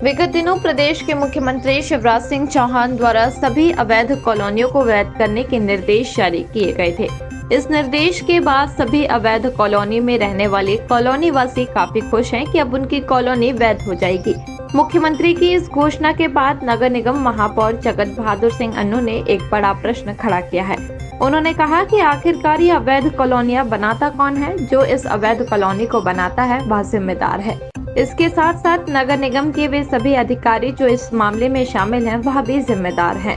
विगत दिनों प्रदेश के मुख्यमंत्री शिवराज सिंह चौहान द्वारा सभी अवैध कॉलोनियों को वैध करने के निर्देश जारी किए गए थे। इस निर्देश के बाद सभी अवैध कॉलोनी में रहने वाले कॉलोनी वासी काफी खुश हैं कि अब उनकी कॉलोनी वैध हो जाएगी। मुख्यमंत्री की इस घोषणा के बाद नगर निगम महापौर जगत बहादुर सिंह अन्नू ने एक बड़ा प्रश्न खड़ा किया है। उन्होंने कहा कि आखिरकार ये अवैध कॉलोनियां बनाता कौन है? जो इस अवैध कॉलोनी को बनाता है वह जिम्मेदार है। इसके साथ साथ नगर निगम के वे सभी अधिकारी जो इस मामले में शामिल हैं वह भी जिम्मेदार हैं।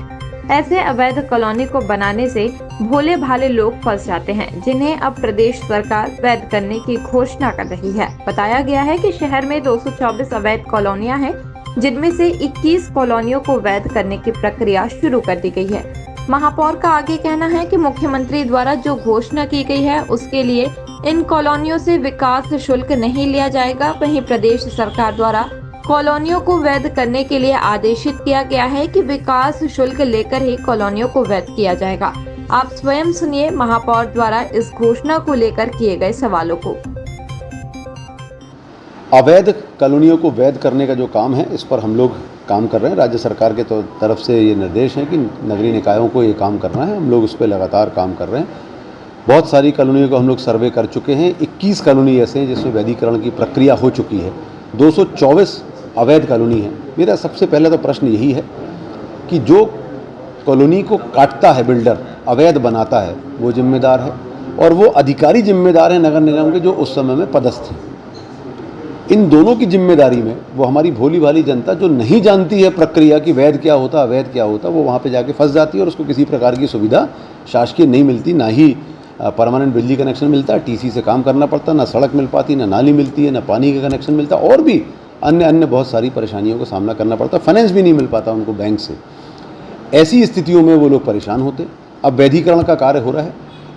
ऐसे अवैध कॉलोनी को बनाने से भोले भाले लोग फंस जाते हैं, जिन्हें अब प्रदेश सरकार वैध करने की घोषणा कर रही है। बताया गया है कि शहर में 224 अवैध कॉलोनियां हैं, जिनमें से 21 कॉलोनियों को वैध करने की प्रक्रिया शुरू कर दी गई है। महापौर का आगे कहना है कि मुख्यमंत्री द्वारा जो घोषणा की गई है उसके लिए इन कॉलोनियों से विकास शुल्क नहीं लिया जाएगा। वहीं प्रदेश सरकार द्वारा कॉलोनियों को वैध करने के लिए आदेशित किया गया है कि विकास शुल्क लेकर ही कॉलोनियों को वैध किया जाएगा। आप स्वयं सुनिए महापौर द्वारा इस घोषणा को लेकर किए गए सवालों को। अवैध कॉलोनियों को वैध करने का जो काम है, इस पर हम लोग काम कर रहे हैं। राज्य सरकार के तरफ से ये निर्देश है कि नगरीय निकायों को ये काम करना है। हम लोग उस पर लगातार काम कर रहे हैं। बहुत सारी कॉलोनियों को हम लोग सर्वे कर चुके हैं। 21 कॉलोनी ऐसे हैं जिसमें वैधीकरण की प्रक्रिया हो चुकी है। 224 अवैध कॉलोनी है। मेरा सबसे पहले तो प्रश्न यही है कि जो कॉलोनी को काटता है बिल्डर, अवैध बनाता है, वो जिम्मेदार है और वो अधिकारी जिम्मेदार हैं नगर निगम के जो उस समय में पदस्थ हैं। इन दोनों की जिम्मेदारी में वो हमारी भोली भाली जनता जो नहीं जानती है प्रक्रिया कि वैध क्या होता, अवैध क्या होता, वो वहाँ पे जाके फंस जाती है और उसको किसी प्रकार की सुविधा शासकीय नहीं मिलती, ना ही परमानेंट बिजली कनेक्शन मिलता है, टीसी से काम करना पड़ता, ना सड़क मिल पाती, ना नाली मिलती है, ना पानी का कनेक्शन मिलता, और भी अन्य बहुत सारी परेशानियों का सामना करना पड़ता, फाइनेंस भी नहीं मिल पाता उनको बैंक से। ऐसी स्थितियों में वो लोग परेशान होते। अब वैधीकरण का कार्य हो रहा है।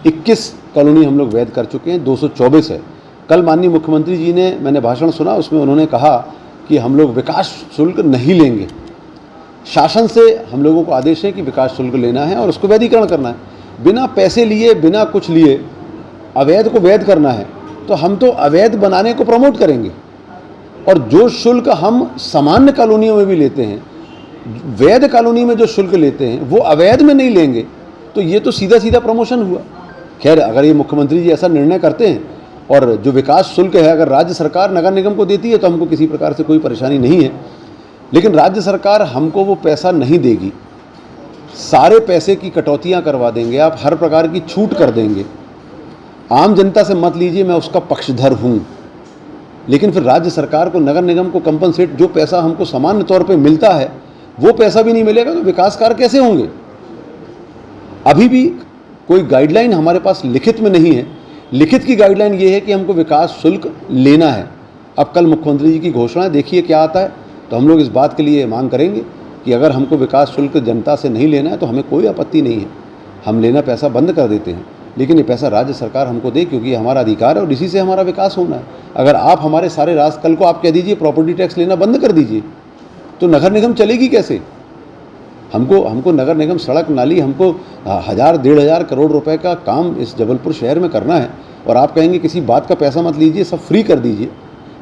21 कॉलोनी हम लोग वैध कर चुके हैं, 224 है। कल माननीय मुख्यमंत्री जी ने, मैंने भाषण सुना, उसमें उन्होंने कहा कि हम लोग विकास शुल्क नहीं लेंगे। शासन से हम लोगों को आदेश है कि विकास शुल्क लेना है और उसको वैधीकरण करना है। बिना पैसे लिए, बिना कुछ लिए अवैध को वैध करना है तो हम तो अवैध बनाने को प्रमोट करेंगे। और जो शुल्क हम सामान्य कॉलोनियों में भी लेते हैं, वैध कॉलोनी में जो शुल्क लेते हैं वो अवैध में नहीं लेंगे, तो ये तो सीधा सीधा प्रमोशन हुआ। खैर, अगर ये मुख्यमंत्री जी ऐसा निर्णय करते हैं और जो विकास शुल्क है अगर राज्य सरकार नगर निगम को देती है तो हमको किसी प्रकार से कोई परेशानी नहीं है। लेकिन राज्य सरकार हमको वो पैसा नहीं देगी। सारे पैसे की कटौतियां करवा देंगे, आप हर प्रकार की छूट कर देंगे। आम जनता से मत लीजिए, मैं उसका पक्षधर हूं, लेकिन फिर राज्य सरकार को, नगर निगम को कंपनसेट, जो पैसा हमको सामान्य तौर पे मिलता है वो पैसा भी नहीं मिलेगा तो विकास कार्य कैसे होंगे? अभी भी कोई गाइडलाइन हमारे पास लिखित में नहीं है। लिखित की गाइडलाइन ये है कि हमको विकास शुल्क लेना है। अब कल मुख्यमंत्री जी की घोषणा है, देखिए क्या आता है। तो हम लोग इस बात के लिए मांग करेंगे कि अगर हमको विकास शुल्क जनता से नहीं लेना है तो हमें कोई आपत्ति नहीं है, हम लेना पैसा बंद कर देते हैं, लेकिन ये पैसा राज्य सरकार हमको दे, क्योंकि ये हमारा अधिकार है और इसी से हमारा विकास होना है। अगर आप हमारे सारे राज, कल को आप कह दीजिए प्रॉपर्टी टैक्स लेना बंद कर दीजिए, तो नगर निगम चलेगी कैसे? हमको नगर निगम, सड़क, नाली, हमको 1000-1500 करोड़ रुपए का काम इस जबलपुर शहर में करना है और आप कहेंगे किसी बात का पैसा मत लीजिए, सब फ्री कर दीजिए,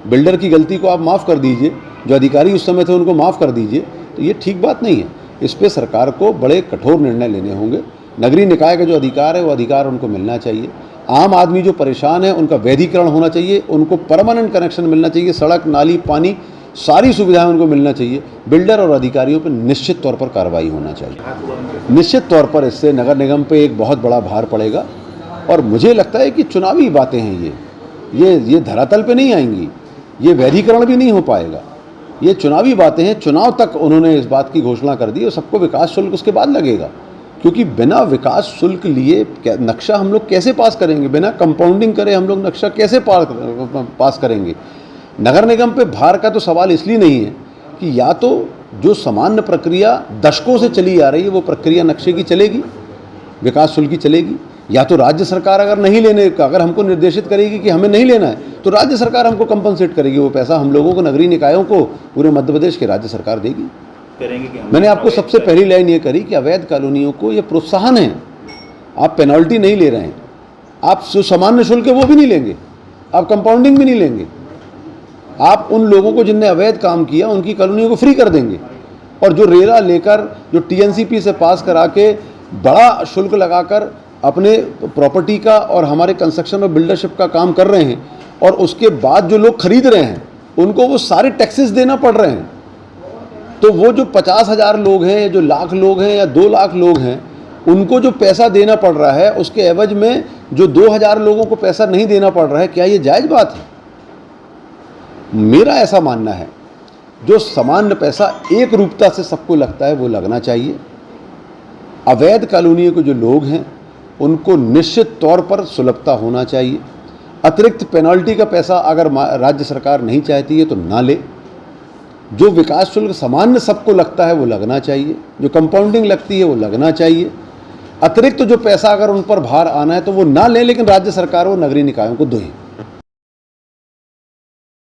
बिल्डर की गलती को आप माफ़ कर दीजिए, जो अधिकारी उस समय थे उनको माफ़ कर दीजिए, तो ये ठीक बात नहीं है। इस पर सरकार को बड़े कठोर निर्णय लेने होंगे। नगरीय निकाय का जो अधिकार है वो अधिकार उनको मिलना चाहिए। आम आदमी जो परेशान है उनका वैधीकरण होना चाहिए, उनको परमानेंट कनेक्शन मिलना चाहिए, सड़क, नाली, पानी, सारी सुविधाएं उनको मिलना चाहिए। बिल्डर और अधिकारियों पर निश्चित तौर पर कार्रवाई होना चाहिए। निश्चित तौर पर इससे नगर निगम पे एक बहुत बड़ा भार पड़ेगा और मुझे लगता है कि चुनावी बातें हैं ये धरातल पे नहीं आएंगी, ये वैधीकरण भी नहीं हो पाएगा। ये चुनावी बातें हैं। चुनाव तक उन्होंने इस बात की घोषणा कर दी और सबको विकास शुल्क उसके बाद लगेगा, क्योंकि बिना विकास शुल्क लिए नक्शा हम लोग कैसे पास करेंगे? बिना कंपाउंडिंग करे हम लोग नक्शा कैसे पास करेंगे? नगर निगम पे भार का तो सवाल इसलिए नहीं है कि या तो जो सामान्य प्रक्रिया दशकों से चली आ रही है वो प्रक्रिया नक्शे की चलेगी, विकास शुल्क की चलेगी, या तो राज्य सरकार अगर नहीं लेने का, अगर हमको निर्देशित करेगी कि हमें नहीं लेना है तो राज्य सरकार हमको कंपनसेट करेगी। वो पैसा हम लोगों को, नगरीय निकायों को, पूरे मध्य प्रदेश की राज्य सरकार देगी। मैंने आपको सबसे पहली लाइन ये करी कि अवैध कॉलोनियों को ये प्रोत्साहन है, आप पेनल्टी नहीं ले रहे हैं, आप जो सामान्य शुल्क है वो भी नहीं लेंगे, आप कंपाउंडिंग भी नहीं लेंगे, आप उन लोगों को जिनने अवैध काम किया उनकी कॉलोनियों को फ्री कर देंगे, और जो रेरा लेकर, जो टीएनसीपी से पास करा के बड़ा शुल्क लगाकर अपने प्रॉपर्टी का और हमारे कंस्ट्रक्शन और बिल्डरशिप का काम कर रहे हैं, और उसके बाद जो लोग खरीद रहे हैं उनको वो सारे टैक्सेस देना पड़ रहे हैं। तो वो जो 50,000 लोग हैं, जो लाख लोग हैं या 2 लाख लोग हैं, उनको जो पैसा देना पड़ रहा है उसके एवज में जो 2,000 लोगों को पैसा नहीं देना पड़ रहा है, क्या ये जायज़ बात है? मेरा ऐसा मानना है जो सामान्य पैसा एक रूपता से सबको लगता है वो लगना चाहिए। अवैध कॉलोनियों के जो लोग हैं उनको निश्चित तौर पर सुलभता होना चाहिए। अतिरिक्त पेनल्टी का पैसा अगर राज्य सरकार नहीं चाहती है तो ना ले। जो विकास शुल्क सामान्य सबको लगता है वो लगना चाहिए, जो कंपाउंडिंग लगती है वो लगना चाहिए। अतिरिक्त जो पैसा अगर उन पर भार आना है तो वो ना लें, लेकिन राज्य सरकार वो नगरीय निकायों को दें।